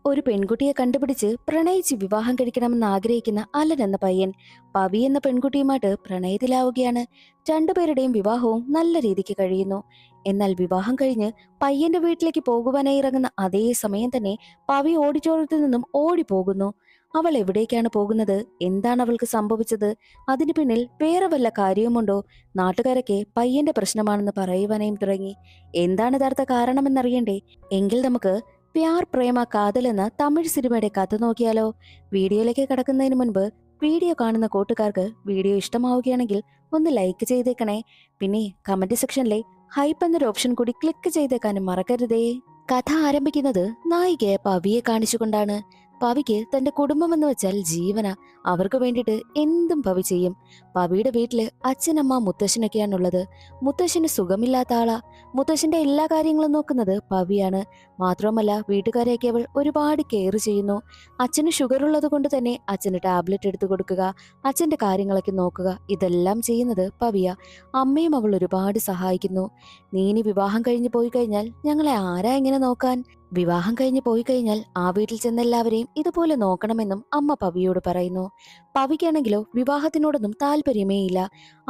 ഒരു പെൺകുട്ടിയെ കണ്ടുപിടിച്ച് പ്രണയിച്ച് വിവാഹം കഴിക്കണമെന്ന് ആഗ്രഹിക്കുന്ന അലൻ എന്ന പയ്യൻ പവി എന്ന പെൺകുട്ടിയുമായിട്ട് പ്രണയത്തിലാവുകയാണ്. രണ്ടുപേരുടെയും വിവാഹവും നല്ല രീതിക്ക് കഴിയുന്നു. എന്നാൽ വിവാഹം കഴിഞ്ഞ് പയ്യന്റെ വീട്ടിലേക്ക് പോകുവാനായി ഇറങ്ങുന്ന അതേ സമയം തന്നെ പവി ഓഡിറ്റോറിയത്തിൽ നിന്നും ഓടിപ്പോകുന്നു. അവൾ എവിടേക്കാണ് പോകുന്നത്? എന്താണ് അവൾക്ക് സംഭവിച്ചത്? അതിനു പിന്നിൽ വേറെ വല്ല കാര്യവുമുണ്ടോ? നാട്ടുകാരൊക്കെ പയ്യന്റെ പ്രശ്നമാണെന്ന് പറയുവാനായും തുടങ്ങി. എന്താണ് യഥാർത്ഥ കാരണമെന്നറിയണ്ടേ? എങ്കിൽ നമുക്ക് പ്യാർ പ്രേമ കാതൽ എന്ന തമിഴ് സിനിമയുടെ കഥ നോക്കിയാലോ? വീഡിയോയിലേക്ക് കടക്കുന്നതിന് മുൻപ് വീഡിയോ കാണുന്ന കൂട്ടുകാർക്ക് വീഡിയോ ഇഷ്ടമാവുകയാണെങ്കിൽ ഒന്ന് ലൈക്ക് ചെയ്തേക്കണേ. പിന്നെ കമന്റ് സെക്ഷനിലെ ഹൈപ്പ് എന്നൊരു ഓപ്ഷൻ കൂടി ക്ലിക്ക് ചെയ്തേക്കാനും മറക്കരുതേ. കഥ ആരംഭിക്കുന്നത് നായികയെ പവിയെ കാണിച്ചുകൊണ്ടാണ്. പവിക്ക് തന്റെ കുടുംബം എന്ന് വെച്ചാൽ ജീവന. അവർക്ക് വേണ്ടിയിട്ട് എന്തും പവി ചെയ്യും. പവിയുടെ വീട്ടില് അച്ഛനമ്മ മുത്തശ്ശനൊക്കെയാണുള്ളത്. മുത്തശ്ശന് സുഖമില്ലാത്ത ആളാ. മുത്തശ്ശന്റെ എല്ലാ കാര്യങ്ങളും നോക്കുന്നത് പവിയാണ്. മാത്രമല്ല വീട്ടുകാരെയൊക്കെ അവൾ ഒരുപാട് കെയർ ചെയ്യുന്നു. അച്ഛന് ഷുഗർ ഉള്ളത് കൊണ്ട് തന്നെ അച്ഛന് ടാബ്ലറ്റ് എടുത്തു കൊടുക്കുക, അച്ഛന്റെ കാര്യങ്ങളൊക്കെ നോക്കുക, ഇതെല്ലാം ചെയ്യുന്നത് പവിയ. അമ്മയും അവൾ ഒരുപാട് സഹായിക്കുന്നു. നീ ഇനി വിവാഹം കഴിഞ്ഞു പോയി കഴിഞ്ഞാൽ ഞങ്ങളെ ആരാ ഇങ്ങനെ നോക്കാൻ? വിവാഹം കഴിഞ്ഞ് പോയി കഴിഞ്ഞാൽ ആ വീട്ടിൽ ചെന്ന എല്ലാവരെയും ഇതുപോലെ നോക്കണമെന്നും അമ്മ പവിയോട് പറയുന്നു. പവിക്കാണെങ്കിലോ വിവാഹത്തിനോടൊന്നും താല്പര്യമേ ഇല്ല.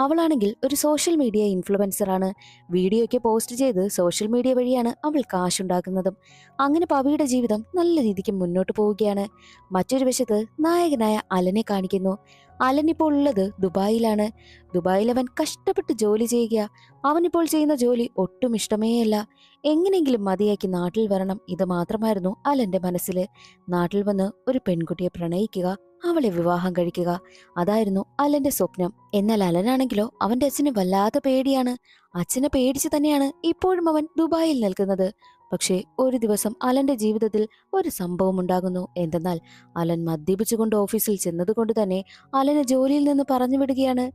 അവളാണെങ്കിൽ ഒരു സോഷ്യൽ മീഡിയ ഇൻഫ്ലുവൻസർ ആണ്. വീഡിയോ ഒക്കെ പോസ്റ്റ് ചെയ്ത് സോഷ്യൽ മീഡിയ വഴിയാണ് അവൾ കാശുണ്ടാക്കുന്നതും. അങ്ങനെ പവിയുടെ ജീവിതം നല്ല രീതിക്ക് മുന്നോട്ട് പോവുകയാണ്. മറ്റൊരു വശത്ത് നായകനായ അലനെ കാണിക്കുന്നു. അലൻ ഇപ്പോൾ ഉള്ളത് ദുബായിലാണ്. ദുബായിൽ അവൻ കഷ്ടപ്പെട്ട് ജോലി ചെയ്യുക. അവനിപ്പോൾ ചെയ്യുന്ന ജോലി ഒട്ടും ഇഷ്ടമേയല്ല. എങ്ങനെയെങ്കിലും മതിയാക്കി നാട്ടിൽ വരണം, ഇത് മാത്രമായിരുന്നു അലന്റെ മനസ്സില്. നാട്ടിൽ വന്ന് ഒരു പെൺകുട്ടിയെ പ്രണയിക്കുക, അവളെ വിവാഹം കഴിക്കുക, അതായിരുന്നു അലന്റെ സ്വപ്നം. എന്നാൽ അലനാണെങ്കിലോ അവന്റെ അച്ഛന് വല്ലാത്ത പേടിയാണ്. അച്ഛനെ പേടിച്ച് തന്നെയാണ് ഇപ്പോഴും അവൻ ദുബായിൽ നിൽക്കുന്നത്. പക്ഷേ ഒരു ദിവസം അലന്റെ ജീവിതത്തിൽ ഒരു സംഭവം ഉണ്ടാകുന്നു. എന്തെന്നാൽ അലൻ മദ്യപിച്ചുകൊണ്ട് ഓഫീസിൽ ചെന്നതുകൊണ്ട് തന്നെ അലനെ ജോലിയിൽ നിന്ന് പറഞ്ഞു വിടുകയാണ്.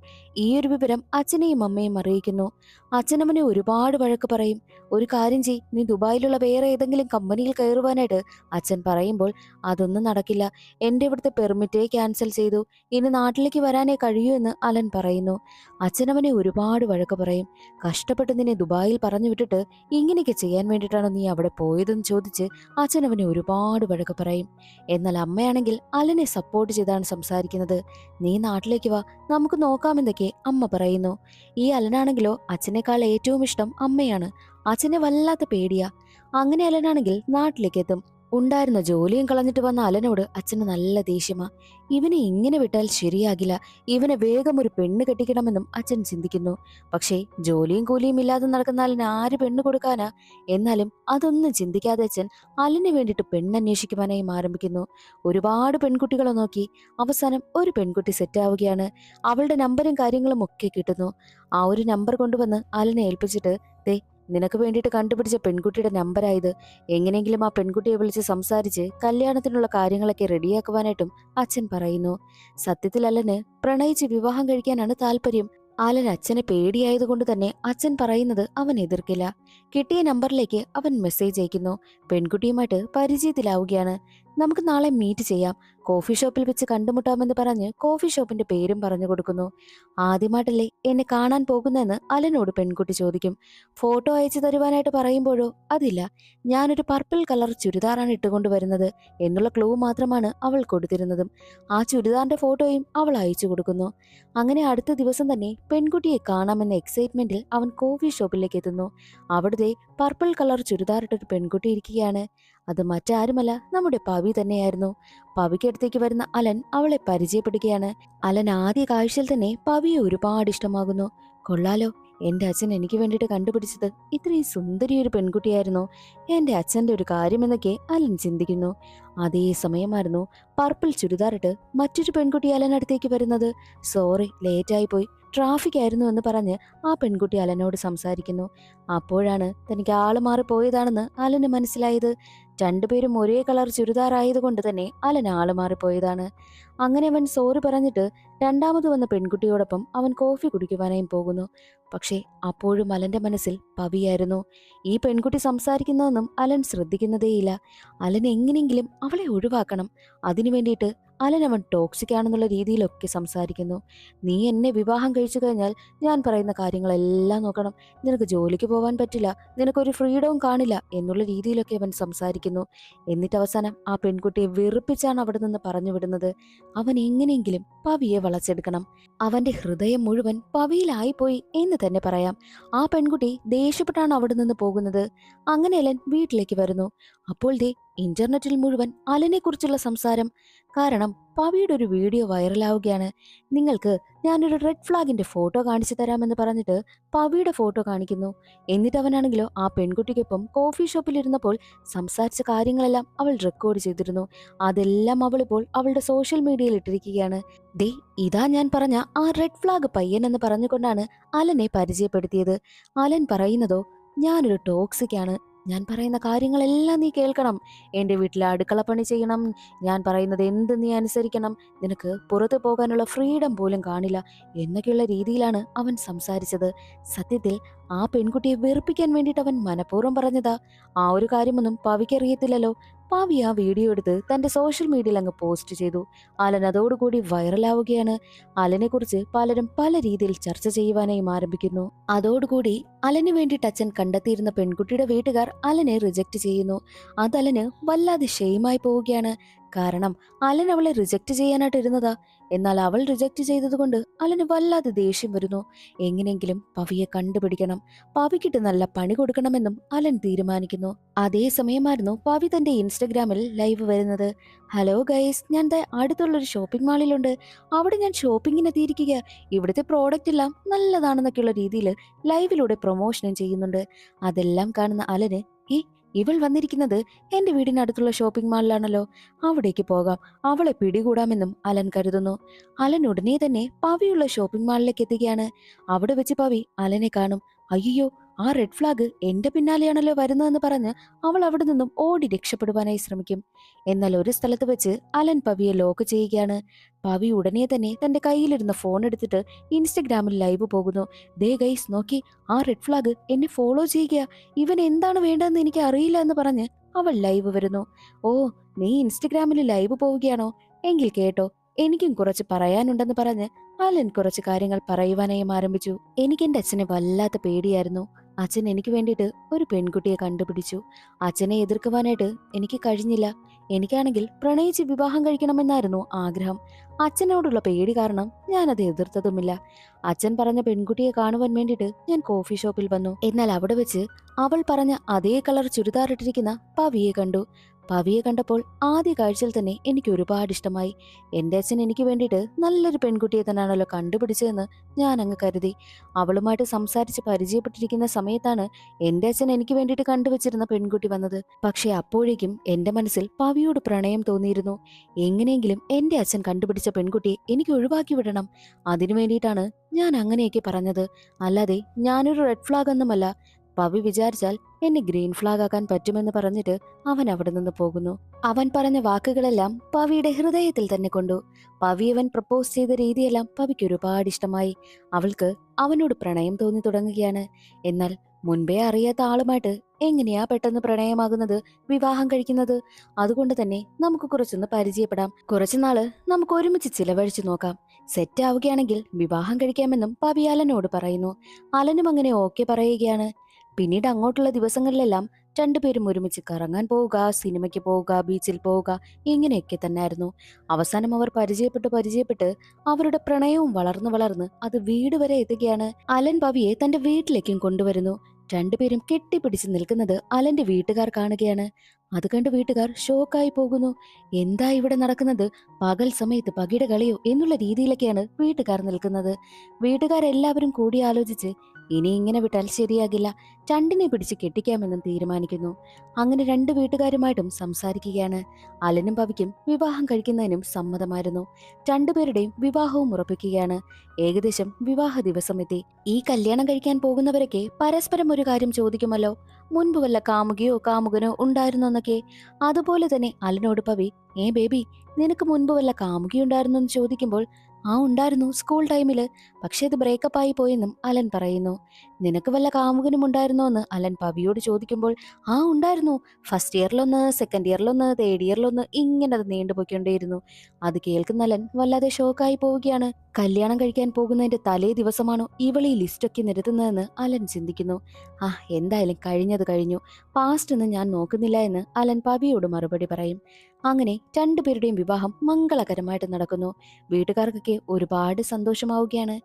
ഈ ഒരു വിവരം അച്ഛനെയും അമ്മയും അറിയിക്കുന്നു. അച്ഛനമ്മനെ ഒരുപാട് വഴക്ക് പറയും. ഒരു കാര്യം ചെയ്, നീ ദുബായിലുള്ള വേറെ ഏതെങ്കിലും കമ്പനിയിൽ കയറുവാനായിട്ട് അച്ഛൻ പറയുമ്പോൾ അതൊന്നും നടക്കില്ല, എന്റെ ഇവിടുത്തെ പെർമിറ്റേ ക്യാൻസൽ ചെയ്തു, ഇനി നാട്ടിലേക്ക് വരാനേ കഴിയൂ എന്ന് അലൻ പറയുന്നു. അച്ഛനമ്മനെ ഒരുപാട് വഴക്ക് പറയും. കഷ്ടപ്പെട്ട് നിന്നെ ദുബായിൽ പറഞ്ഞു വിട്ടിട്ട് ഇങ്ങനെയൊക്കെ ചെയ്യാൻ വേണ്ടിയിട്ടാണ് നീ അവിടെ പോയതെന്ന് ചോദിച്ച് അച്ഛനവനെ ഒരുപാട് വഴക്ക് പറയും. എന്നാൽ അമ്മയാണെങ്കിൽ അലനെ സപ്പോർട്ട് ചെയ്താണ് സംസാരിക്കുന്നത്. നീ നാട്ടിലേക്ക് വാ, നമുക്ക് നോക്കാമെന്നൊക്കെ അമ്മ പറയുന്നു. ഈ അലനാണെങ്കിലോ അച്ഛനേക്കാൾ ഏറ്റവും ഇഷ്ടം അമ്മയാണ്. അച്ഛനെ വല്ലാത്ത പേടിയാ. അങ്ങനെ അലനാണെങ്കിൽ നാട്ടിലേക്ക് എത്തും. ഉണ്ടായിരുന്ന ജോലിയും കളഞ്ഞിട്ട് വന്ന അലനോട് അച്ഛന് നല്ല ദേഷ്യമാ. ഇവനെ ഇങ്ങനെ വിട്ടാൽ ശരിയാകില്ല, ഇവനെ വേഗം ഒരു പെണ്ണ് കെട്ടിക്കണമെന്നും അച്ഛൻ ചിന്തിക്കുന്നു. പക്ഷേ ജോലിയും കൂലിയും ഇല്ലാതെ നടക്കുന്ന അലന് ആര് പെണ്ണ് കൊടുക്കാനാ? എന്നാലും അതൊന്നും ചിന്തിക്കാതെ അച്ഛൻ അലന് വേണ്ടിയിട്ട് പെണ്ണന്വേഷിക്കുവാനായും ആരംഭിക്കുന്നു. ഒരുപാട് പെൺകുട്ടികളെ നോക്കി അവസാനം ഒരു പെൺകുട്ടി സെറ്റാവുകയാണ്. അവളുടെ നമ്പറും കാര്യങ്ങളും ഒക്കെ കിട്ടുന്നു. ആ ഒരു നമ്പർ കൊണ്ടുവന്ന് അലനെ ഏൽപ്പിച്ചിട്ട്, ദേ നിനക്ക് വേണ്ടിയിട്ട് കണ്ടുപിടിച്ച പെൺകുട്ടിയുടെ നമ്പരായത്, എങ്ങനെയെങ്കിലും ആ പെൺകുട്ടിയെ വിളിച്ച് സംസാരിച്ച് കല്യാണത്തിനുള്ള കാര്യങ്ങളൊക്കെ റെഡിയാക്കുവാനായിട്ടും അച്ഛൻ പറയുന്നു. സത്യത്തിൽ അലന് പ്രണയിച്ച് വിവാഹം കഴിക്കാനാണ് താല്പര്യം. അലൻ അച്ഛനെ പേടിയായതുകൊണ്ട് തന്നെ അച്ഛൻ പറയുന്നത് അവൻ എതിർക്കില്ല. കിട്ടിയ നമ്പറിലേക്ക് അവൻ മെസ്സേജ് അയക്കുന്നു. പെൺകുട്ടിയുമായിട്ട് പരിചയത്തിലാവുകയാണ്. നമുക്ക് നാളെ മീറ്റ് ചെയ്യാം, കോഫി ഷോപ്പിൽ വെച്ച് കണ്ടുമുട്ടാമെന്ന് പറഞ്ഞ് കോഫി ഷോപ്പിന്റെ പേരും പറഞ്ഞു കൊടുക്കുന്നു. ആദ്യമായിട്ടല്ലേ എന്നെ കാണാൻ പോകുന്നതെന്ന് അലനോട് പെൺകുട്ടി ചോദിക്കും. ഫോട്ടോ അയച്ചു തരുവാനായിട്ട് പറയുമ്പോഴോ അതില്ല, ഞാനൊരു പർപ്പിൾ കളർ ചുരിദാറാണ് ഇട്ടുകൊണ്ട് വരുന്നത് എന്നുള്ള ക്ലൂ മാത്രമാണ് അവൾ കൊടുത്തിരുന്നതും. ആ ചുരിദാറിന്റെ ഫോട്ടോയും അവൾ അയച്ചു കൊടുക്കുന്നു. അങ്ങനെ അടുത്ത ദിവസം തന്നെ പെൺകുട്ടിയെ കാണാമെന്ന എക്സൈറ്റ്മെന്റിൽ അവൻ കോഫി ഷോപ്പിലേക്ക് എത്തുന്നു. അവിടുത്തെ പർപ്പിൾ കളർ ചുരിദാറിട്ടൊരു പെൺകുട്ടി ഇരിക്കുകയാണ്. അത് മറ്റാരുമല്ല, നമ്മുടെ പവി തന്നെയായിരുന്നു. പവിക്കടുത്തേക്ക് വരുന്ന അലൻ അവളെ പരിചയപ്പെടുകയാണ്. അലൻ ആദ്യ കാഴ്ചയിൽ തന്നെ പവിയെ ഒരുപാട് ഇഷ്ടമാകുന്നു. കൊള്ളാലോ, എന്റെ അച്ഛൻ എനിക്ക് വേണ്ടിയിട്ട് കണ്ടുപിടിച്ചത് ഇത്രയും സുന്ദരി ഒരു പെൺകുട്ടിയായിരുന്നു. എന്റെ അച്ഛന്റെ ഒരു കാര്യമെന്നൊക്കെ അലൻ ചിന്തിക്കുന്നു. അതേ സമയമായിരുന്നു പർപ്പിൾ ചുരിദാറിട്ട് മറ്റൊരു പെൺകുട്ടി അലനടുത്തേക്ക് വരുന്നത്. സോറി, ലേറ്റായി പോയി, ട്രാഫിക് ആയിരുന്നു എന്ന് പറഞ്ഞ് ആ പെൺകുട്ടി അലനോട് സംസാരിക്കുന്നു. അപ്പോഴാണ് തനിക്ക് ആള് മാറിപ്പോയതാണെന്ന് അലന് മനസ്സിലായത്. രണ്ടുപേരും ഒരേ കളർ ചുരിദാർ ആയതുകൊണ്ട് തന്നെ അലൻ ആള് മാറിപ്പോയതാണ്. അങ്ങനെ അവൻ സോറി പറഞ്ഞിട്ട് രണ്ടാമത് വന്ന പെൺകുട്ടിയോടൊപ്പം അവൻ കോഫി കുടിക്കുവാനായും പോകുന്നു. പക്ഷേ അപ്പോഴും അലന്റെ മനസ്സിൽ പവിയായിരുന്നു. ഈ പെൺകുട്ടി സംസാരിക്കുന്നതൊന്നും അലൻ ശ്രദ്ധിക്കുന്നതേയില്ല. അലൻ എങ്ങനെയെങ്കിലും അവളെ ഒഴിവാക്കണം. അതിനു വേണ്ടിയിട്ട് അലൻ അവൻ ടോക്സിക് ആണെന്നുള്ള രീതിയിലൊക്കെ സംസാരിക്കുന്നു. നീ എന്നെ വിവാഹം കഴിച്ചു കഴിഞ്ഞാൽ ഞാൻ പറയുന്ന കാര്യങ്ങളെല്ലാം നോക്കണം, നിനക്ക് ജോലിക്ക് പോകാൻ പറ്റില്ല, നിനക്കൊരു ഫ്രീഡവും കാണില്ല എന്നുള്ള രീതിയിലൊക്കെ അവൻ സംസാരിക്കുന്നു. എന്നിട്ട് അവസാനം ആ പെൺകുട്ടിയെ വെറുപ്പിച്ചാണ് അവിടെ നിന്ന് പറഞ്ഞു വിടുന്നത്. അവൻ എങ്ങനെയെങ്കിലും പവിയെ വളച്ചെടുക്കണം. അവന്റെ ഹൃദയം മുഴുവൻ പവിയിലായിപ്പോയി എന്ന് തന്നെ പറയാം. ആ പെൺകുട്ടി ദേഷ്യപ്പെട്ടാണ് അവിടെ നിന്ന് പോകുന്നത്. അങ്ങനെ അലൻ വീട്ടിലേക്ക് വരുന്നു. അപ്പോൾ ദേ ഇന്റർനെറ്റിൽ മുഴുവൻ അലനെ കുറിച്ചുള്ള സംസാരം. കാരണം പവിയുടെ ഒരു വീഡിയോ വൈറലാവുകയാണ്. നിങ്ങൾക്ക് ഞാനൊരു റെഡ് ഫ്ലാഗിന്റെ ഫോട്ടോ കാണിച്ചു തരാമെന്ന് പറഞ്ഞിട്ട് പവിയുടെ ഫോട്ടോ കാണിക്കുന്നു. എന്നിട്ട് അവനാണെങ്കിലോ ആ പെൺകുട്ടിക്കൊപ്പം കോഫി ഷോപ്പിലിരുന്നപ്പോൾ സംസാരിച്ച കാര്യങ്ങളെല്ലാം അവൾ റെക്കോർഡ് ചെയ്തിരുന്നു. അതെല്ലാം അവളിപ്പോൾ അവളുടെ സോഷ്യൽ മീഡിയയിൽ ഇട്ടിരിക്കുകയാണ്. ദേ ഇതാ ഞാൻ പറഞ്ഞ ആ റെഡ് ഫ്ലാഗ് പയ്യൻ എന്ന് പറഞ്ഞുകൊണ്ടാണ് അലനെ പരിചയപ്പെടുത്തിയത്. അലൻ പറയുന്നതോ, ഞാനൊരു ടോക്സിക് ആണ്, ഞാൻ പറയുന്ന കാര്യങ്ങളെല്ലാം നീ കേൾക്കണം, എൻ്റെ വീട്ടിലെ അടുക്കളപ്പണി ചെയ്യണം, ഞാൻ പറയുന്നത് എന്ത് നീ അനുസരിക്കണം, നിനക്ക് പുറത്തു പോകാനുള്ള ഫ്രീഡം പോലും കാണില്ല എന്നൊക്കെയുള്ള രീതിയിലാണ് അവൻ സംസാരിച്ചത്. സത്യത്തിൽ ആ പെൺകുട്ടിയെ വെറുപ്പിക്കാൻ വേണ്ടിയിട്ട് അവൻ മനഃപൂർവ്വം പറഞ്ഞതാ. ആ ഒരു കാര്യമൊന്നും പവിക്കറിയത്തില്ലല്ലോ. പവി ആ വീഡിയോ എടുത്ത് തന്റെ സോഷ്യൽ മീഡിയയിൽ അങ്ങ് പോസ്റ്റ് ചെയ്തു. അലൻ അതോടുകൂടി വൈറലാവുകയാണ്. അലനെ കുറിച്ച് പലരും പല രീതിയിൽ ചർച്ച ചെയ്യുവാനായും ആരംഭിക്കുന്നു. അതോടുകൂടി അലന് വേണ്ടിയിട്ട് അച്ഛൻ കണ്ടെത്തിയിരുന്ന പെൺകുട്ടിയുടെ വീട്ടുകാർ അലനെ റിജക്ട് ചെയ്യുന്നു. അത് അലന് വല്ലാതെ ഷെയിമായി പോവുകയാണ്. കാരണം അലൻ അവളെ റിജക്ട് ചെയ്യാനായിട്ട് ഇരുന്നതാ. എന്നാൽ അവൾ റിജക്ട് ചെയ്തതുകൊണ്ട് അലന് വല്ലാതെ ദേഷ്യം വരുന്നു. എങ്ങനെയെങ്കിലും പവിയെ കണ്ടുപിടിക്കണം, പവിക്കിട്ട് നല്ല പണി കൊടുക്കണമെന്നും അലൻ തീരുമാനിക്കുന്നു. അതേ സമയമായിരുന്നു പവി തന്റെ ഇൻസ്റ്റഗ്രാമിൽ ലൈവ് വരുന്നത്. ഹലോ ഗൈസ്, ഞാൻ ദേ അടുത്തുള്ളൊരു ഷോപ്പിംഗ് മാളിലുണ്ട്, അവിടെ ഞാൻ ഷോപ്പിങ്ങിനെത്തിയിരിക്കുക, ഇവിടുത്തെ പ്രോഡക്റ്റ് എല്ലാം നല്ലതാണെന്നൊക്കെയുള്ള രീതിയിൽ ലൈവിലൂടെ പ്രൊമോഷനും ചെയ്യുന്നുണ്ട്. അതെല്ലാം കാണുന്ന അലന് ഇവൾ വന്നിരിക്കുന്നത് എന്റെ വീടിനടുത്തുള്ള ഷോപ്പിംഗ് മാളിലാണല്ലോ, അവിടേക്ക് പോകാം, അവളെ പിടികൂടാമെന്നും അലൻ കരുതുന്നു. അലൻ ഉടനെ തന്നെ പവിയുള്ള ഷോപ്പിംഗ് മാളിലേക്ക് എത്തുകയാണ്. അവിടെ വെച്ച് പവി അലനെ കാണും. അയ്യോ, ആ റെഡ് ഫ്ലാഗ് എന്റെ പിന്നാലെയാണല്ലോ വരുന്നതെന്ന് പറഞ്ഞ് അവൾ അവിടെ നിന്നും ഓടി രക്ഷപ്പെടുവാനായി ശ്രമിക്കും. എന്നാൽ ഒരു സ്ഥലത്ത് വെച്ച് അലൻ പവിയെ ലോക്ക് ചെയ്യുകയാണ്. പവി ഉടനെ തന്നെ തന്റെ കയ്യിലിരുന്ന ഫോൺ എടുത്തിട്ട് ഇൻസ്റ്റഗ്രാമിൽ ലൈവ് പോകുന്നു. ദേ ഗൈസ് നോക്കി, ആ റെഡ് ഫ്ലാഗ് എന്നെ ഫോളോ ചെയ്യുക, ഇവൻ എന്താണ് വേണ്ടതെന്ന് എനിക്ക് അറിയില്ല എന്ന് പറഞ്ഞ് അവൾ ലൈവ് വരുന്നു. ഓ, നീ ഇൻസ്റ്റഗ്രാമിൽ ലൈവ് പോവുകയാണോ? എങ്കിൽ കേട്ടോ, എനിക്കും കുറച്ച് പറയാനുണ്ടെന്ന് പറഞ്ഞ് അലൻ കുറച്ച് കാര്യങ്ങൾ പറയുവാനായും ആരംഭിച്ചു. എനിക്ക് എന്റെ അച്ഛനെ വല്ലാത്ത പേടിയായിരുന്നു. അച്ഛൻ എനിക്ക് വേണ്ടിയിട്ട് ഒരു പെൺകുട്ടിയെ കണ്ടുപിടിച്ചു. അച്ഛനെ എതിർക്കുവാനായിട്ട് എനിക്ക് കഴിഞ്ഞില്ല. എനിക്കാണെങ്കിൽ പ്രണയിച്ച് വിവാഹം കഴിക്കണമെന്നായിരുന്നു ആഗ്രഹം. അച്ഛനോടുള്ള പേടി കാരണം ഞാനത് എതിർത്തതുമില്ല. അച്ഛൻ പറഞ്ഞ പെൺകുട്ടിയെ കാണുവാൻ വേണ്ടിയിട്ട് ഞാൻ കോഫി ഷോപ്പിൽ വന്നു. എന്നാൽ അവിടെ വെച്ച് അവൾ പറഞ്ഞ അതേ കളർ ചുരിദാർ ഇട്ടിരിക്കുന്ന പവിയെ കണ്ടു. പവിയെ കണ്ടപ്പോൾ ആദ്യ കാഴ്ചയിൽ തന്നെ എനിക്ക് ഒരുപാട് ഇഷ്ടമായി. എൻ്റെ അച്ഛൻ എനിക്ക് വേണ്ടിയിട്ട് നല്ലൊരു പെൺകുട്ടിയെ തന്നെയാണല്ലോ കണ്ടുപിടിച്ചതെന്ന് ഞാൻ അങ്ങ് കരുതി. അവളുമായിട്ട് സംസാരിച്ച് പരിചയപ്പെട്ടിരിക്കുന്ന സമയത്താണ് എൻ്റെ അച്ഛൻ എനിക്ക് വേണ്ടിയിട്ട് കണ്ടുവച്ചിരുന്ന പെൺകുട്ടി വന്നത്. പക്ഷെ അപ്പോഴേക്കും എൻ്റെ മനസ്സിൽ പവിയോട് പ്രണയം തോന്നിയിരുന്നു. എങ്ങനെയെങ്കിലും എൻ്റെ അച്ഛൻ കണ്ടുപിടിച്ച പെൺകുട്ടിയെ എനിക്ക് ഒഴിവാക്കി വിടണം. അതിനു വേണ്ടിയിട്ടാണ് ഞാൻ അങ്ങനെയൊക്കെ പറഞ്ഞത്. അല്ലാതെ ഞാനൊരു റെഡ് ഫ്ലാഗ് ഒന്നുമല്ല. പവി വിചാരിച്ചാൽ എന്നെ ഗ്രീൻ ഫ്ലാഗ് ആക്കാൻ പറ്റുമെന്ന് പറഞ്ഞിട്ട് അവൻ അവിടെ നിന്ന് പോകുന്നു. അവൻ പറഞ്ഞ വാക്കുകളെല്ലാം പവിയുടെ ഹൃദയത്തിൽ തന്നെ കൊണ്ടു. പവി അവൻ പ്രപ്പോസ് ചെയ്ത രീതിയെല്ലാം പവിക്ക് ഒരുപാട് ഇഷ്ടമായി. അവൾക്ക് അവനോട് പ്രണയം തോന്നി തുടങ്ങുകയാണ്. എന്നാൽ മുൻപേ അറിയാത്ത ആളുമായിട്ട് എങ്ങനെയാ പെട്ടെന്ന് പ്രണയമാകുന്നത്, വിവാഹം കഴിക്കുന്നത്? അതുകൊണ്ട് തന്നെ നമുക്ക് കുറച്ചൊന്ന് പരിചയപ്പെടാം, കുറച്ചുനാള് നമുക്ക് ഒരുമിച്ച് ചിലവഴിച്ചു നോക്കാം, സെറ്റ് ആവുകയാണെങ്കിൽ വിവാഹം കഴിക്കാമെന്നും പവി അലനോട് പറയുന്നു. അലനും അങ്ങനെ ഓക്കെ പറയുകയാണ്. പിന്നീട് അങ്ങോട്ടുള്ള ദിവസങ്ങളിലെല്ലാം രണ്ടുപേരും ഒരുമിച്ച് കറങ്ങാൻ പോവുക, സിനിമയ്ക്ക് പോവുക, ബീച്ചിൽ പോവുക, ഇങ്ങനെയൊക്കെ തന്നെയായിരുന്നു. അവസാനം അവർ പരിചയപ്പെട്ട് അവരുടെ പ്രണയവും വളർന്ന് അത് വീട് വരെ എത്തുകയാണ്. അലൻ പവിയെ തന്റെ വീട്ടിലേക്കും കൊണ്ടുവരുന്നു. രണ്ടുപേരും കെട്ടിപ്പിടിച്ച് നിൽക്കുന്നത് അലന്റെ വീട്ടുകാർ കാണുകയാണ്. അത് കണ്ട് വീട്ടുകാർ ഷോക്കായി പോകുന്നു. എന്താ ഇവിടെ നടക്കുന്നത്? പകൽ സമയത്ത് പകിട കളിയോ എന്നുള്ള രീതിയിലൊക്കെയാണ് വീട്ടുകാർ നിൽക്കുന്നത്. വീട്ടുകാരെല്ലാവരും കൂടി ആലോചിച്ച് ഇനി ഇങ്ങനെ വിട്ടാൽ ശരിയാകില്ല, രണ്ടിനെ പിടിച്ച് കെട്ടിക്കാമെന്നും തീരുമാനിക്കുന്നു. അങ്ങനെ രണ്ട് വീട്ടുകാരുമായിട്ടും സംസാരിക്കുകയാണ്. അലനും പവിക്കും വിവാഹം കഴിക്കുന്നതിനും സമ്മതമായിരുന്നു. രണ്ടുപേരുടെയും വിവാഹവും ഉറപ്പിക്കുകയാണ്. ഏകദേശം വിവാഹ ദിവസം എത്തി. ഈ കല്യാണം കഴിക്കാൻ പോകുന്നവരൊക്കെ പരസ്പരം ഒരു കാര്യം ചോദിക്കുമല്ലോ, മുൻപ് വല്ല കാമുകിയോ കാമുകനോ ഉണ്ടായിരുന്നോ എന്നൊക്കെ. അതുപോലെ തന്നെ അലനോട് പവി, ബേബി, നിനക്ക് മുൻപ് വല്ല കാമുകിയുണ്ടായിരുന്നു എന്ന് ചോദിക്കുമ്പോൾ, ഉണ്ടായിരുന്നു, സ്കൂൾ ടൈമില്, പക്ഷെ അത് ബ്രേക്കപ്പ് ആയി പോയെന്നും അലൻ പറയുന്നു. നിനക്ക് വല്ല കാമുകനും ഉണ്ടായിരുന്നോ എന്ന് അലൻ പവിയോട് ചോദിക്കുമ്പോൾ ആ ഉണ്ടായിരുന്നു. ഫസ്റ്റ് ഇയറിലൊന്ന്, സെക്കൻഡ് ഇയറിലൊന്ന്, തേർഡ് ഇയറിലൊന്ന്, ഇങ്ങനെ അത് നീണ്ടുപോയിക്കൊണ്ടേയിരുന്നു. അത് കേൾക്കുന്ന അലൻ വല്ലാതെ ഷോക്കായി പോവുകയാണ്. കല്യാണം കഴിക്കാൻ പോകുന്നതിന്റെ തലേ ദിവസമാണോ ഇവൾ ഈ ലിസ്റ്റൊക്കെ നിരത്തുന്നതെന്ന് അലൻ ചിന്തിക്കുന്നു. ആ എന്തായാലും കഴിഞ്ഞത് കഴിഞ്ഞു, പാസ്റ്റ് ഒന്നും ഞാൻ നോക്കുന്നില്ല എന്ന് അലൻ പവിയോട് മറുപടി പറയും. അങ്ങനെ രണ്ടുപേരുടെയും വിവാഹം മംഗളകരമായിട്ട് നടക്കുന്നു. വീട്ടുകാർക്കൊക്കെ ഒരുപാട് സന്തോഷമാവുകയാണ്.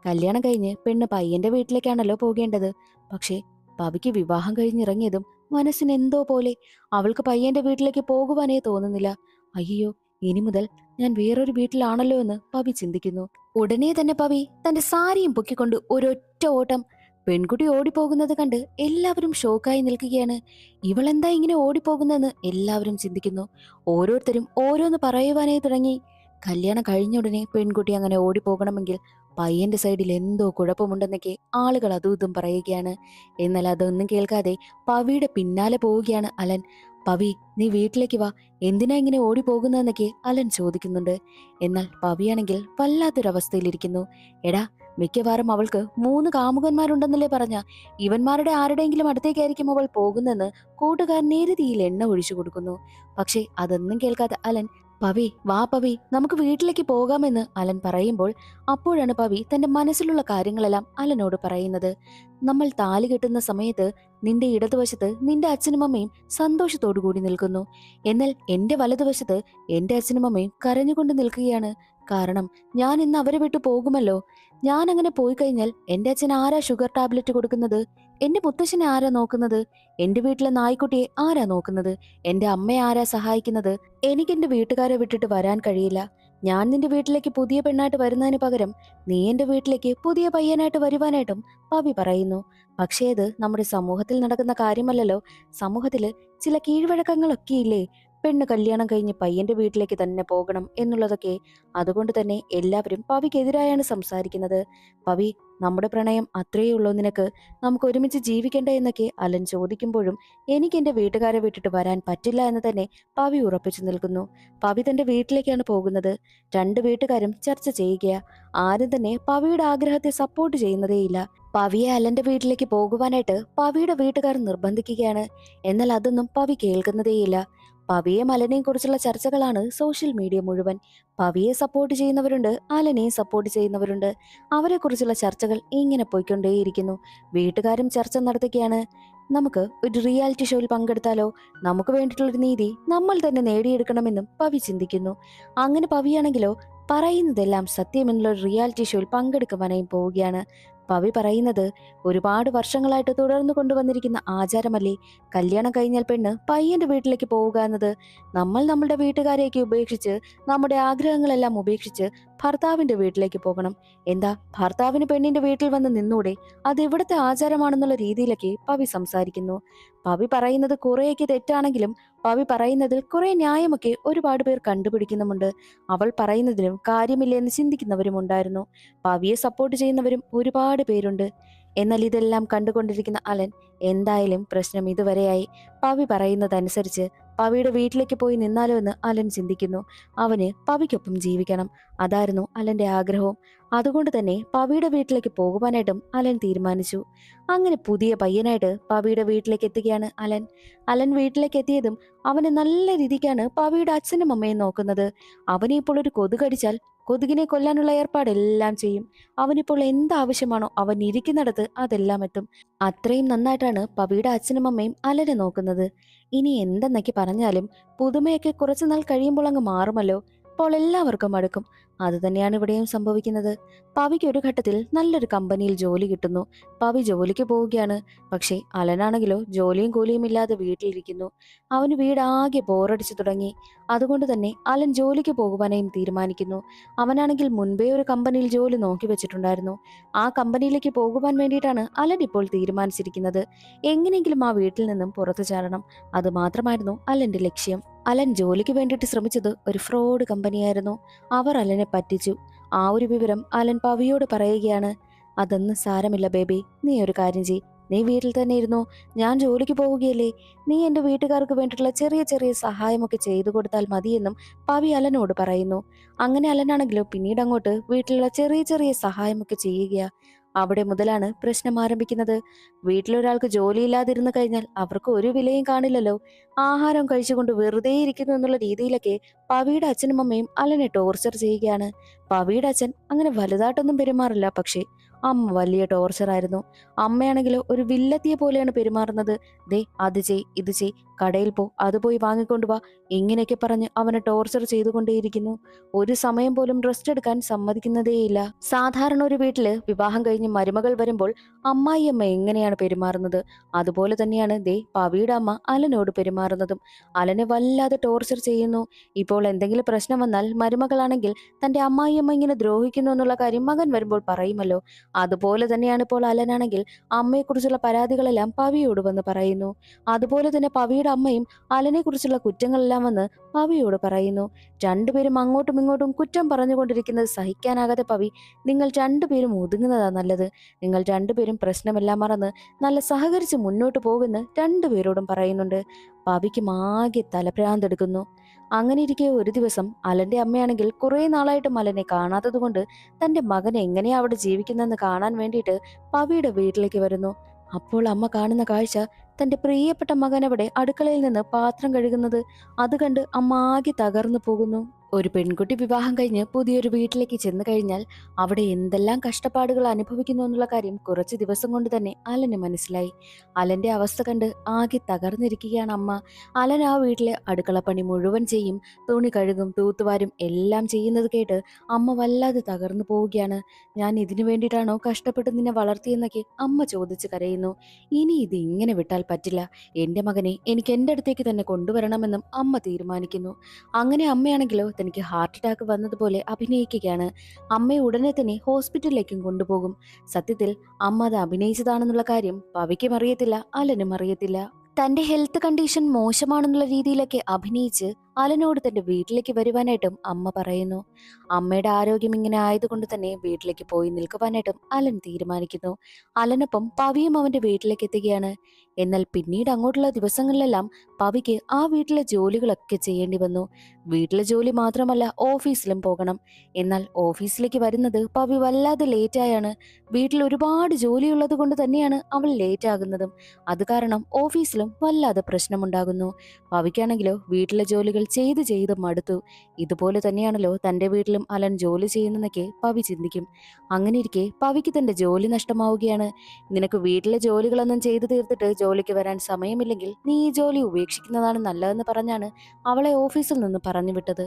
കല്യാണം കഴിഞ്ഞ് പെണ്ണ് പയ്യന്റെ വീട്ടിലേക്കാണല്ലോ പോകേണ്ടത്. പക്ഷേ പവിക്ക് വിവാഹം കഴിഞ്ഞിറങ്ങിയതും മനസ്സിന് എന്തോ പോലെ. അവൾക്ക് പയ്യന്റെ വീട്ടിലേക്ക് പോകുവാനേ തോന്നുന്നില്ല. അയ്യോ, ഇനി മുതൽ ഞാൻ വേറൊരു വീട്ടിലാണല്ലോ എന്ന് പവി ചിന്തിക്കുന്നു. ഉടനെ തന്നെ പവി തന്റെ സാരിയും പൊക്കിക്കൊണ്ട് ഒരൊറ്റ ഓട്ടം. പെൺകുട്ടി ഓടിപ്പോകുന്നത് കണ്ട് എല്ലാവരും ഷോക്കായി നിൽക്കുകയാണ്. ഇവളെന്താ ഇങ്ങനെ ഓടിപ്പോകുന്നെന്ന് എല്ലാവരും ചിന്തിക്കുന്നു. ഓരോരുത്തരും ഓരോന്ന് പറയുവാനായി തുടങ്ങി. കല്യാണം കഴിഞ്ഞ ഉടനെ പെൺകുട്ടി അങ്ങനെ ഓടിപ്പോകണമെങ്കിൽ പയ്യന്റെ സൈഡിൽ എന്തോ കുഴപ്പമുണ്ടെന്നൊക്കെ ആളുകൾ അതും ഇതും പറയുകയാണ്. എന്നാൽ അതൊന്നും കേൾക്കാതെ പവിയുടെ പിന്നാലെ പോവുകയാണ് അലൻ. പവി, നീ വീട്ടിലേക്ക് വാ, എന്തിനാ ഇങ്ങനെ ഓടിപ്പോകുന്നതെന്നൊക്കെ അലൻ ചോദിക്കുന്നുണ്ട്. എന്നാൽ പവിയാണെങ്കിൽ വല്ലാത്തൊരവസ്ഥയിലിരിക്കുന്നു. എടാ, മിക്കവാറും അവൾക്ക് 3 കാമുകന്മാരുണ്ടെന്നല്ലേ പറഞ്ഞ. ഇവന്മാരുടെ ആരുടെയെങ്കിലും അടുത്തേക്കായിരിക്കും അവൾ പോകുന്നെന്ന് കൂട്ടുകാരൻ നേരിതിയിൽ എണ്ണ ഒഴിച്ചു കൊടുക്കുന്നു. പക്ഷേ അതൊന്നും കേൾക്കാതെ അലൻ, പവി വാ പവി, നമുക്ക് വീട്ടിലേക്ക് പോകാമെന്ന് അലൻ പറയുമ്പോൾ അപ്പോഴാണ് പവി തന്റെ മനസ്സിലുള്ള കാര്യങ്ങളെല്ലാം അലനോട് പറയുന്നത്. നമ്മൾ താലി കെട്ടുന്ന സമയത്ത് നിന്റെ ഇടതുവശത്ത് നിന്റെ അച്ഛനും അമ്മയും സന്തോഷത്തോടു കൂടി നിൽക്കുന്നു. എന്നാൽ എന്റെ വലതുവശത്ത് എന്റെ അച്ഛനും അമ്മയും കരഞ്ഞുകൊണ്ട് നിൽക്കുകയാണ്. കാരണം ഞാൻ ഇന്ന് അവരെ വിട്ടു പോകുമല്ലോ. ഞാൻ അങ്ങനെ പോയി കഴിഞ്ഞാൽ എന്റെ അച്ഛൻ ആരാ ഷുഗർ ടാബ്ലറ്റ് കൊടുക്കുന്നത്? എന്റെ മുത്തശ്ശനെ ആരാ നോക്കുന്നത്? എന്റെ വീട്ടിലെ നായ്ക്കുട്ടിയെ ആരാ നോക്കുന്നത്? എന്റെ അമ്മയെ ആരാ സഹായിക്കുന്നത്? എനിക്ക് എന്റെ വീട്ടുകാരെ വിട്ടിട്ട് വരാൻ കഴിയില്ല. ഞാൻ നിന്റെ വീട്ടിലേക്ക് പുതിയ പെണ്ണായിട്ട് വരുന്നതിന് പകരം നീ എന്റെ വീട്ടിലേക്ക് പുതിയ പയ്യനായിട്ട് വരുവാനായിട്ടും പവി പറയുന്നു. പക്ഷേ അത് നമ്മുടെ സമൂഹത്തിൽ നടക്കുന്ന കാര്യമല്ലല്ലോ. സമൂഹത്തില് ചില കീഴ്വഴക്കങ്ങളൊക്കെ ഇല്ലേ? പെണ്ണ് കല്യാണം കഴിഞ്ഞ് പയ്യന്റെ വീട്ടിലേക്ക് തന്നെ പോകണം എന്നുള്ളതൊക്കെ. അതുകൊണ്ട് തന്നെ എല്ലാവരും പവിക്കെതിരായാണ് സംസാരിക്കുന്നത്. പവി, നമ്മുടെ പ്രണയം അത്രയേ ഉള്ളൂ നിനക്ക്? നമുക്ക് ഒരുമിച്ച് ജീവിക്കണ്ടേ എന്നൊക്കെ അലൻ ചോദിക്കുമ്പോഴും എനിക്ക് എന്റെ വീട്ടുകാരെ വിട്ടിട്ട് വരാൻ പറ്റില്ല എന്ന് തന്നെ പവി ഉറപ്പിച്ചു നിൽക്കുന്നു. പവി തന്റെ വീട്ടിലേക്കാണ് പോകുന്നത്. രണ്ട് വീട്ടുകാരും ചർച്ച ചെയ്യുകയാ. ആരും തന്നെ പവിയുടെ ആഗ്രഹത്തെ സപ്പോർട്ട് ചെയ്യുന്നതേയില്ല. പവിയെ അലന്റെ വീട്ടിലേക്ക് പോകുവാനായിട്ട് പവിയുടെ വീട്ടുകാർ നിർബന്ധിക്കുകയാണ്. എന്നാൽ അതൊന്നും പവി കേൾക്കുന്നതേയില്ല. പവിയെയും അലനെയും കുറിച്ചുള്ള ചർച്ചകളാണ് സോഷ്യൽ മീഡിയ മുഴുവൻ. പവിയെ സപ്പോർട്ട് ചെയ്യുന്നവരുണ്ട്, അലനെയും സപ്പോർട്ട് ചെയ്യുന്നവരുണ്ട്. അവരെ കുറിച്ചുള്ള ചർച്ചകൾ ഇങ്ങനെ പോയിക്കൊണ്ടേയിരിക്കുന്നു. വീട്ടുകാരും ചർച്ച നടത്തുകയാണ്. നമുക്ക് ഒരു റിയാലിറ്റി ഷോയിൽ പങ്കെടുത്താലോ? നമുക്ക് വേണ്ടിയിട്ടുള്ളൊരു നീതി നമ്മൾ തന്നെ നേടിയെടുക്കണമെന്നും പവി ചിന്തിക്കുന്നു. അങ്ങനെ പവിയാണെങ്കിലോ പറയുന്നതെല്ലാം സത്യമെന്നുള്ള ഒരു റിയാലിറ്റി ഷോയിൽ പങ്കെടുക്കുവാനായും പോവുകയാണ്. പവി പറയുന്നത് ഒരുപാട് വർഷങ്ങളായിട്ട് തുടർന്നു കൊണ്ടുവന്നിരിക്കുന്ന ആചാരമല്ലേ കല്യാണം കഴിഞ്ഞാൽ പെണ്ണ് പയ്യന്റെ വീട്ടിലേക്ക് പോവുക എന്നത്. നമ്മൾ നമ്മുടെ വീട്ടുകാരെയൊക്കെ ഉപേക്ഷിച്ച്, നമ്മുടെ ആഗ്രഹങ്ങളെല്ലാം ഉപേക്ഷിച്ച് ഭർത്താവിന്റെ വീട്ടിലേക്ക് പോകണം. എന്താ, ഭർത്താവിന് പെണ്ണിന്റെ വീട്ടിൽ വന്ന് നിന്നൂടെ? അത് ഇവിടുത്തെ ആചാരമാണെന്നുള്ള രീതിയിലൊക്കെ പവി സംസാരിക്കുന്നു. പവി പറയുന്നത് കുറെയൊക്കെ തെറ്റാണെങ്കിലും പവി പറയുന്നതിൽ കുറെ ന്യായമൊക്കെ ഒരുപാട് പേർ കണ്ടുപിടിക്കുന്നുമുണ്ട്. അവൾ പറയുന്നതിലും കാര്യമില്ല എന്ന് ചിന്തിക്കുന്നവരും ഉണ്ടായിരുന്നു. പവിയെ സപ്പോർട്ട് ചെയ്യുന്നവരും ഒരുപാട് പേരുണ്ട്. എന്നാൽ ഇതെല്ലാം കണ്ടുകൊണ്ടിരിക്കുന്ന അലൻ, എന്തായാലും പ്രശ്നം ഇതുവരെയായി. പവി പറയുന്നതനുസരിച്ച് പവിയുടെ വീട്ടിലേക്ക് പോയി നിന്നാലോ എന്ന് അലൻ ചിന്തിക്കുന്നു. അവന് പവിക്കൊപ്പം ജീവിക്കണം. അതായിരുന്നു അലന്റെ ആഗ്രഹവും. അതുകൊണ്ട് തന്നെ പവിയുടെ വീട്ടിലേക്ക് പോകുവാനായിട്ടും അലൻ തീരുമാനിച്ചു. അങ്ങനെ പുതിയ പയ്യനായിട്ട് പവിയുടെ വീട്ടിലേക്ക് എത്തുകയാണ് അലൻ. അലൻ വീട്ടിലേക്ക് എത്തിയതും അവന് നല്ല രീതിക്കാണ് പവിയുടെ അച്ഛനും അമ്മയും നോക്കുന്നത്. അവനെ ഇപ്പോൾ ഒരു കൊതുകടിച്ചാൽ കൊതുകിനെ കൊല്ലാനുള്ള ഏർപ്പാടെല്ലാം ചെയ്യും. അവനിപ്പോൾ എന്താവശ്യമാണോ അവൻ ഇരിക്കുന്നിടത്ത് അതെല്ലാം എത്തും. അത്രയും നന്നായിട്ടാണ് പവിയുടെ അച്ഛനും അമ്മയും അലനെ നോക്കുന്നത്. ഇനി എന്തെന്നൊക്കെ പറഞ്ഞാലും പുതുമയൊക്കെ കുറച്ചുനാൾ കഴിയുമ്പോൾ അങ്ങ് മാറുമല്ലോ. അപ്പോൾ എല്ലാവർക്കും അടുക്കും. അത് തന്നെയാണ് ഇവിടെയും സംഭവിക്കുന്നത്. പവിക്ക് ഒരു ഘട്ടത്തിൽ നല്ലൊരു കമ്പനിയിൽ ജോലി കിട്ടുന്നു. പവി ജോലിക്ക് പോവുകയാണ്. പക്ഷേ അലനാണെങ്കിലോ ജോലിയും കൂലിയും ഇല്ലാതെ വീട്ടിലിരിക്കുന്നു. അവന് വീടാകെ ബോറടിച്ചു തുടങ്ങി. അതുകൊണ്ട് തന്നെ അലൻ ജോലിക്ക് പോകുവാനായും തീരുമാനിക്കുന്നു. അവനാണെങ്കിൽ മുൻപേ ഒരു കമ്പനിയിൽ ജോലി നോക്കി വെച്ചിട്ടുണ്ടായിരുന്നു. ആ കമ്പനിയിലേക്ക് പോകുവാൻ വേണ്ടിയിട്ടാണ് അലൻ ഇപ്പോൾ തീരുമാനിച്ചിരിക്കുന്നത്. എങ്ങനെയെങ്കിലും ആ വീട്ടിൽ നിന്നും പുറത്തു ചാടണം. അത് മാത്രമായിരുന്നു അലന്റെ ലക്ഷ്യം. അലൻ ജോലിക്ക് വേണ്ടിയിട്ട് ശ്രമിച്ചത് ഒരു ഫ്രോഡ് കമ്പനിയായിരുന്നു. അവർ അലനെ പറ്റിച്ചു. ആ ഒരു വിവരം അലൻ പവിയോട് പറയുകയാണ്. അതൊന്നും സാരമില്ല ബേബി, നീ ഒരു കാര്യം ചെയ്, നീ വീട്ടിൽ തന്നെ ഇരുന്നോ, ഞാൻ ജോലിക്ക് പോവുകയല്ലേ, നീ എന്റെ വീട്ടുകാർക്ക് വേണ്ടിയിട്ടുള്ള ചെറിയ ചെറിയ സഹായമൊക്കെ ചെയ്തു കൊടുത്താൽ മതിയെന്നും പവി അലനോട് പറയുന്നു. അങ്ങനെ അലനാണെങ്കിലോ പിന്നീട് അങ്ങോട്ട് വീട്ടിലുള്ള ചെറിയ ചെറിയ സഹായമൊക്കെ ചെയ്യുകയാ. അവിടെ മുതലാണ് പ്രശ്നം ആരംഭിക്കുന്നത്. വീട്ടിലൊരാൾക്ക് ജോലിയില്ലാതിരുന്നു കഴിഞ്ഞാൽ അവർക്ക് ഒരു വിലയും കാണില്ലല്ലോ. ആഹാരം കഴിച്ചുകൊണ്ട് വെറുതെ ഇരിക്കുന്നു എന്നുള്ള രീതിയിലൊക്കെ പവിയുടെ അച്ഛനും അമ്മയും അലനെ ടോർച്ചർ ചെയ്യുകയാണ്. പവിയുടെ അച്ഛൻ അങ്ങനെ വലുതായിട്ടൊന്നും പെരുമാറില്ല, പക്ഷേ അമ്മ വലിയ ടോർച്ചറായിരുന്നു. അമ്മയാണെങ്കിലോ ഒരു വില്ലത്തിയെ പോലെയാണ് പെരുമാറുന്നത്. ദേ അത് ചെയ്, ഇത് ചെയ്, കടയിൽ പോ, അത് പോയി വാങ്ങിക്കൊണ്ടുവാ, ഇങ്ങനെയൊക്കെ പറഞ്ഞ് അവനെ ടോർച്ചർ ചെയ്തുകൊണ്ടേയിരിക്കുന്നു. ഒരു സമയം പോലും റെസ്റ്റ് എടുക്കാൻ സമ്മതിക്കുന്നതേയില്ല. സാധാരണ ഒരു വീട്ടില് വിവാഹം കഴിഞ്ഞ് മരുമകൾ വരുമ്പോൾ അമ്മായിയമ്മ എങ്ങനെയാണ് പെരുമാറുന്നത്, അതുപോലെ തന്നെയാണ് ദേ പവിയുടെ അമ്മ അലനോട് പെരുമാറുന്നതും. അലനെ വല്ലാതെ ടോർച്ചർ ചെയ്യുന്നു. ഇപ്പോൾ എന്തെങ്കിലും പ്രശ്നം വന്നാൽ മരുമകളാണെങ്കിൽ തന്റെ അമ്മായിയമ്മ ഇങ്ങനെ ദ്രോഹിക്കുന്നു എന്നുള്ള കാര്യം മകൻ വരുമ്പോൾ പറയുമല്ലോ. അതുപോലെ തന്നെയാണ് ഇപ്പോൾ അലനാണെങ്കിൽ അമ്മയെക്കുറിച്ചുള്ള പരാതികളെല്ലാം പവിയോട് വന്ന് പറയുന്നു. അതുപോലെ തന്നെ പവിയുടെ അമ്മയും അലനെ കുറിച്ചുള്ള കുറ്റങ്ങളെല്ലാം വന്ന് പവിയോട് പറയുന്നു. രണ്ടുപേരും അങ്ങോട്ടും ഇങ്ങോട്ടും കുറ്റം പറഞ്ഞുകൊണ്ടിരിക്കുന്നത് സഹിക്കാനാകാതെ പവി, നിങ്ങൾ രണ്ടുപേരും ഒതുങ്ങുന്നതാ നല്ലത്, നിങ്ങൾ രണ്ടുപേരും പ്രശ്നമെല്ലാം മറന്ന് നല്ല സഹകരിച്ച് മുന്നോട്ട് പോകുമെന്ന് രണ്ടുപേരോടും പറയുന്നുണ്ട്. പവിക്ക് ആകെ തലഭ്രാന്തെടുക്കുന്നു. അങ്ങനെ ഇരിക്കെ ഒരു ദിവസം അലന്റെ അമ്മയാണെങ്കിൽ കുറെ നാളായിട്ട് അലനെ കാണാത്തത് കൊണ്ട് തന്റെ മകൻ എങ്ങനെയാ അവിടെ ജീവിക്കുന്നെന്ന് കാണാൻ വേണ്ടിയിട്ട് പവിയുടെ വീട്ടിലേക്ക് വരുന്നു. അപ്പോൾ അമ്മ കാണുന്ന കാഴ്ച തന്റെ പ്രിയപ്പെട്ട മകൻ അവിടെ അടുക്കളയിൽ നിന്ന് പാത്രം കഴുകുന്നത്. അത് കണ്ട് അമ്മ ആകെ തകർന്നു പോകുന്നു. ഒരു പെൺകുട്ടി വിവാഹം കഴിഞ്ഞ് പുതിയൊരു വീട്ടിലേക്ക് ചെന്ന് കഴിഞ്ഞാൽ അവിടെ എന്തെല്ലാം കഷ്ടപ്പാടുകൾ അനുഭവിക്കുന്നു എന്നുള്ള കാര്യം കുറച്ച് ദിവസം കൊണ്ട് തന്നെ അലന് മനസ്സിലായി. അലന്റെ അവസ്ഥ കണ്ട് ആകെ തകർന്നിരിക്കുകയാണ് അമ്മ. അലൻ ആ വീട്ടിലെ അടുക്കളപ്പണി മുഴുവൻ ചെയ്യും, തുണി കഴുകും, തൂത്തുവാരും എല്ലാം ചെയ്യുന്നത് കേട്ട് അമ്മ വല്ലാതെ തകർന്നു പോവുകയാണ്. ഞാൻ ഇതിനു വേണ്ടിയിട്ടാണോ കഷ്ടപ്പെട്ട് നിന്നെ വളർത്തിയെന്നൊക്കെ അമ്മ ചോദിച്ച് കരയുന്നു. ഇനി ഇത് ഇങ്ങനെ വിട്ടാൽ പറ്റില്ല, എന്റെ മകനെ എനിക്ക് എന്റെ അടുത്തേക്ക് തന്നെ കൊണ്ടുവരണമെന്നും അമ്മ തീരുമാനിക്കുന്നു. അങ്ങനെ അമ്മയാണെങ്കിലോ തനിക്ക് ഹാർട്ട് അറ്റാക്ക് വന്നതുപോലെ അഭിനയിക്കുകയാണ്. അമ്മയെ ഉടനെ തന്നെ ഹോസ്പിറ്റലിലേക്കും കൊണ്ടുപോകും. സത്യത്തിൽ അമ്മ അത് അഭിനയിച്ചതാണെന്നുള്ള കാര്യം പവിക്കും അറിയത്തില്ല, അലനും അറിയത്തില്ല. തന്റെ ഹെൽത്ത് കണ്ടീഷൻ മോശമാണെന്നുള്ള രീതിയിലൊക്കെ അഭിനയിച്ച് അലനോട് തന്റെ വീട്ടിലേക്ക് വരുവാനായിട്ടും അമ്മ പറയുന്നു. അമ്മയുടെ ആരോഗ്യം ഇങ്ങനെ ആയതുകൊണ്ട് തന്നെ വീട്ടിലേക്ക് പോയി നിൽക്കുവാനായിട്ടും അലൻ തീരുമാനിക്കുന്നു. അലനൊപ്പം പവിയും അവന്റെ വീട്ടിലേക്ക് എത്തുകയാണ്. എന്നാൽ പിന്നീട് അങ്ങോട്ടുള്ള ദിവസങ്ങളിലെല്ലാം പവിക്ക് ആ വീട്ടിലെ ജോലികളൊക്കെ ചെയ്യേണ്ടി വന്നു. വീട്ടിലെ ജോലി മാത്രമല്ല, ഓഫീസിലും പോകണം. എന്നാൽ ഓഫീസിലേക്ക് വരുന്നത് പവി വല്ലാതെ ലേറ്റായാണ്. വീട്ടിൽ ഒരുപാട് ജോലിയുള്ളത് കൊണ്ട് തന്നെയാണ് അവൾ ലേറ്റ് ആകുന്നതും. അത് കാരണം ഓഫീസിലും വല്ലാതെ പ്രശ്നമുണ്ടാകുന്നു. പവിക്കാണെങ്കിലോ വീട്ടിലെ ജോലികൾ ചെയ്ത് ചെയ്ത് മടുത്തു. ഇതുപോലെ തന്നെയാണല്ലോ തന്റെ വീട്ടിലും അലൻ ജോലി ചെയ്യുന്നതൊക്കെ പവി ചിന്തിക്കും. അങ്ങനെ ഇരിക്കെ പവിക്ക് തന്റെ ജോലി നഷ്ടമാവുകയാണ്. നിനക്ക് വീട്ടിലെ ജോലികളൊന്നും ചെയ്തു തീർത്തിട്ട് ജോലിക്ക് വരാൻ സമയമില്ലെങ്കിൽ നീ ഈ ജോലി ഉപേക്ഷിക്കുന്നതാണ് നല്ലതെന്ന് പറഞ്ഞാണ് അവളെ ഓഫീസിൽ നിന്ന് പറഞ്ഞു വിട്ടത്.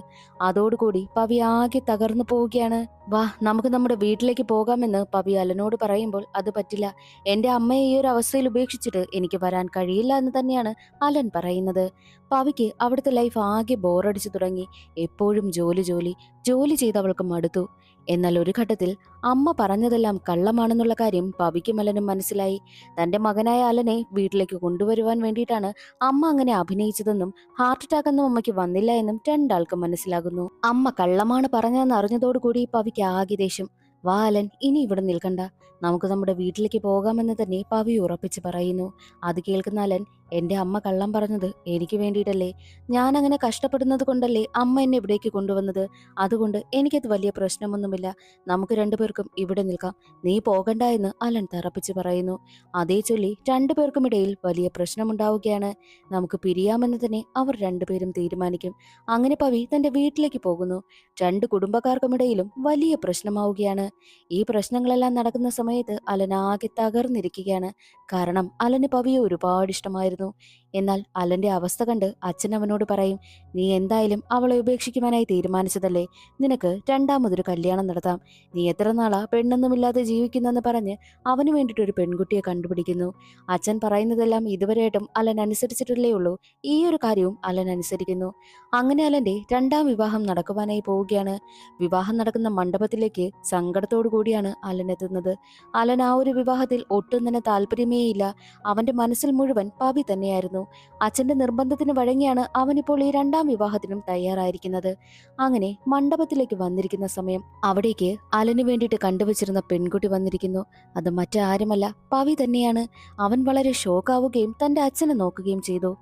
അതോടുകൂടി പവി ആകെ തകർന്നു പോവുകയാണ്. വാ, നമുക്ക് നമ്മുടെ വീട്ടിലേക്ക് പോകാമെന്ന് പവി അലനോട് പറയുമ്പോൾ അത് പറ്റില്ല, എന്റെ അമ്മയെ ഈ ഒരു അവസ്ഥയിൽ ഉപേക്ഷിച്ചിട്ട് എനിക്ക് വരാൻ കഴിയില്ല എന്ന് തന്നെയാണ് അലൻ പറയുന്നത്. പവിക്ക് അവിടുത്തെ ലൈഫ് ആകെ ബോറടിച്ചു തുടങ്ങി. എപ്പോഴും ജോലി ജോലി ജോലി ചെയ്ത് അവൾക്ക് മടുത്തു. എന്നാൽ ഒരു ഘട്ടത്തിൽ അമ്മ പറഞ്ഞതെല്ലാം കള്ളമാണെന്നുള്ള കാര്യം പവിക്കും അലനും മനസ്സിലായി. തന്റെ മകനായ അലനെ വീട്ടിലേക്ക് കൊണ്ടുവരുവാൻ വേണ്ടിയിട്ടാണ് അമ്മ അങ്ങനെ അഭിനയിച്ചതെന്നും ഹാർട്ട് അറ്റാക്ക് ഒന്നും അമ്മയ്ക്ക് വന്നില്ല എന്നും രണ്ടാൾക്കും മനസ്സിലാകുന്നു. അമ്മ കള്ളമാണ് പറഞ്ഞതെന്ന് അറിഞ്ഞതോടുകൂടി പവിക്ക് ആകെ ദേഷ്യം. വാ അലൻ, ഇനി ഇവിടെ നിൽക്കണ്ട, നമുക്ക് നമ്മുടെ വീട്ടിലേക്ക് പോകാമെന്ന് തന്നെ പവി ഉറപ്പിച്ച് പറയുന്നു. അത് കേൾക്കുന്ന അലൻ, എന്റെ അമ്മ കള്ളം പറഞ്ഞത് എനിക്ക് വേണ്ടിയിട്ടല്ലേ, ഞാൻ അങ്ങനെ കഷ്ടപ്പെടുന്നത് കൊണ്ടല്ലേ അമ്മ എന്നെ ഇവിടേക്ക് കൊണ്ടുവന്നത്, അതുകൊണ്ട് എനിക്കത് വലിയ പ്രശ്നമൊന്നുമില്ല, നമുക്ക് രണ്ടുപേർക്കും ഇവിടെ നിൽക്കാം, നീ പോകണ്ട എന്ന് അലൻ തറപ്പിച്ച് പറയുന്നു. അതേ ചൊല്ലി രണ്ടുപേർക്കുമിടയിൽ വലിയ പ്രശ്നമുണ്ടാവുകയാണ്. നമുക്ക് പിരിയാമെന്ന് തന്നെ അവർ രണ്ടുപേരും തീരുമാനിക്കും. അങ്ങനെ പവി തന്റെ വീട്ടിലേക്ക് പോകുന്നു. രണ്ട് കുടുംബക്കാർക്കുമിടയിലും വലിയ പ്രശ്നമാവുകയാണ്. ഈ പ്രശ്നങ്ങളെല്ലാം നടക്കുന്ന സമയത്ത് അലൻ ആകെ തകർന്നിരിക്കുകയാണ്. കാരണം അലന് പവിയെ ഒരുപാട് ഇഷ്ടമായിരുന്നു. എന്നാൽ അലന്റെ അവസ്ഥ കണ്ട് അച്ഛൻ അവനോട് പറയും, നീ എന്തായാലും അവളെ ഉപേക്ഷിക്കുവാനായി തീരുമാനിച്ചതല്ലേ, നിനക്ക് രണ്ടാമതൊരു കല്യാണം നടത്താം, നീ എത്ര നാളാ പെണ്ണൊന്നുമില്ലാതെ ജീവിക്കുന്നെന്ന് പറഞ്ഞ് അവന് വേണ്ടിയിട്ട് ഒരു പെൺകുട്ടിയെ കണ്ടുപിടിക്കുന്നു. അച്ഛൻ പറയുന്നതെല്ലാം ഇതുവരെയായിട്ടും അലൻ അനുസരിച്ചിട്ടില്ലേ ഉള്ളൂ, ഈ ഒരു കാര്യവും അലൻ അനുസരിക്കുന്നു. അങ്ങനെ അലന്റെ രണ്ടാം വിവാഹം നടക്കുവാനായി പോവുകയാണ്. വിവാഹം നടക്കുന്ന മണ്ഡപത്തിലേക്ക് സങ്കടത്തോടു കൂടിയാണ് അലൻ എത്തുന്നത്. അലൻ ആ ഒരു വിവാഹത്തിൽ ഒട്ടും തന്നെ താല്പര്യമേയില്ല. അവന്റെ മനസ്സിൽ മുഴുവൻ പവി തന്നെയായിരുന്നു. അച്ഛന്റെ നിർബന്ധത്തിന് വഴങ്ങിയാണ് അവനിപ്പോൾ ഈ രണ്ടാം വിവാഹത്തിനും തയ്യാറായിരിക്കുന്നത്. അങ്ങനെ മണ്ഡപത്തിലേക്ക് വന്നിരിക്കുന്ന സമയം അവിടേക്ക് അലന് വേണ്ടിയിട്ട് കണ്ടുവച്ചിരുന്ന പെൺകുട്ടി വന്നിരിക്കുന്നു. അത് മറ്റാരുമല്ല, പവി തന്നെയാണ്. അവൻ വളരെ ഷോക്കാവുകയും തന്റെ അച്ഛനെ നോക്കുകയും ചെയ്തു.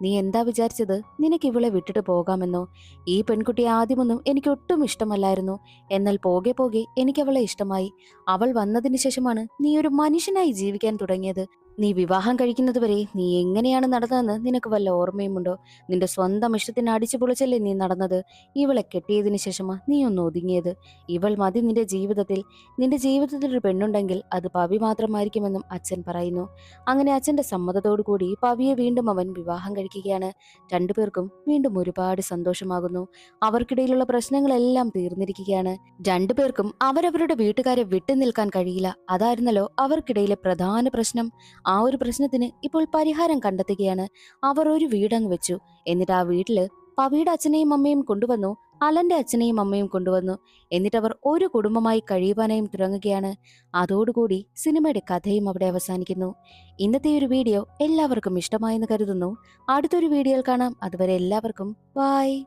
നീ എന്താ വിചാരിച്ചത്? നിനക്ക് ഇവളെ വിട്ടിട്ട് പോകാമെന്നോ? ഈ പെൺകുട്ടിയെ ആദ്യമൊന്നും എനിക്ക് ഒട്ടും ഇഷ്ടമല്ലായിരുന്നു. എന്നാൽ പോകെ പോകെ എനിക്ക് അവളെ ഇഷ്ടമായി. അവൾ വന്നതിന് ശേഷമാണ് നീ ഒരു മനുഷ്യനായി ജീവിക്കാൻ തുടങ്ങിയത്. നീ വിവാഹം കഴിക്കുന്നതുവരെ നീ എങ്ങനെയാണ് നടന്നതെന്ന് നിനക്ക് വല്ല ഓർമ്മയുമുണ്ടോ? നിന്റെ സ്വന്തം ഇഷ്ടത്തിന് അടിച്ചു പൊളിച്ചല്ലേ നീ നടന്നത്? ഇവളെ കെട്ടിയതിനു ശേഷമാ നീ ഒന്ന് ഒതുങ്ങിയത്. ഇവൾ മതി നിന്റെ ജീവിതത്തിൽ. നിന്റെ ജീവിതത്തിൽ ഒരു പെണ്ണുണ്ടെങ്കിൽ അത് പവി മാത്രമായിരിക്കുമെന്നും അച്ഛൻ പറയുന്നു. അങ്ങനെ അച്ഛന്റെ സമ്മതത്തോടു കൂടി പവിയെ വീണ്ടും അവൻ വിവാഹം കഴിക്കുകയാണ്. രണ്ടുപേർക്കും വീണ്ടും ഒരുപാട് സന്തോഷമാകുന്നു. അവർക്കിടയിലുള്ള പ്രശ്നങ്ങളെല്ലാം തീർന്നിരിക്കുകയാണ്. രണ്ടുപേർക്കും അവരവരുടെ വീട്ടുകാരെ വിട്ടു നിൽക്കാൻ കഴിയില്ല. അതായിരുന്നല്ലോ അവർക്കിടയിലെ പ്രധാന പ്രശ്നം. ആ ഒരു പ്രശ്നത്തിന് ഇപ്പോൾ പരിഹാരം കണ്ടെത്തുകയാണ്. അവർ ഒരു വീടങ്ങ് വെച്ചു. എന്നിട്ട് ആ വീട്ടില് പവിയുടെ അച്ഛനെയും അമ്മയും കൊണ്ടുവന്നു. അലന്റെ അച്ഛനെയും അമ്മയും കൊണ്ടുവന്നു. എന്നിട്ട് അവർ ഒരു കുടുംബമായി കഴിയുവാനായും തുടങ്ങുകയാണ്. അതോടുകൂടി സിനിമയുടെ കഥയും അവിടെ അവസാനിക്കുന്നു. ഇന്നത്തെ ഒരു വീഡിയോ എല്ലാവർക്കും ഇഷ്ടമായെന്ന് കരുതുന്നു. അടുത്തൊരു വീഡിയോയിൽ കാണാം. അതുവരെ എല്ലാവർക്കും ബൈ.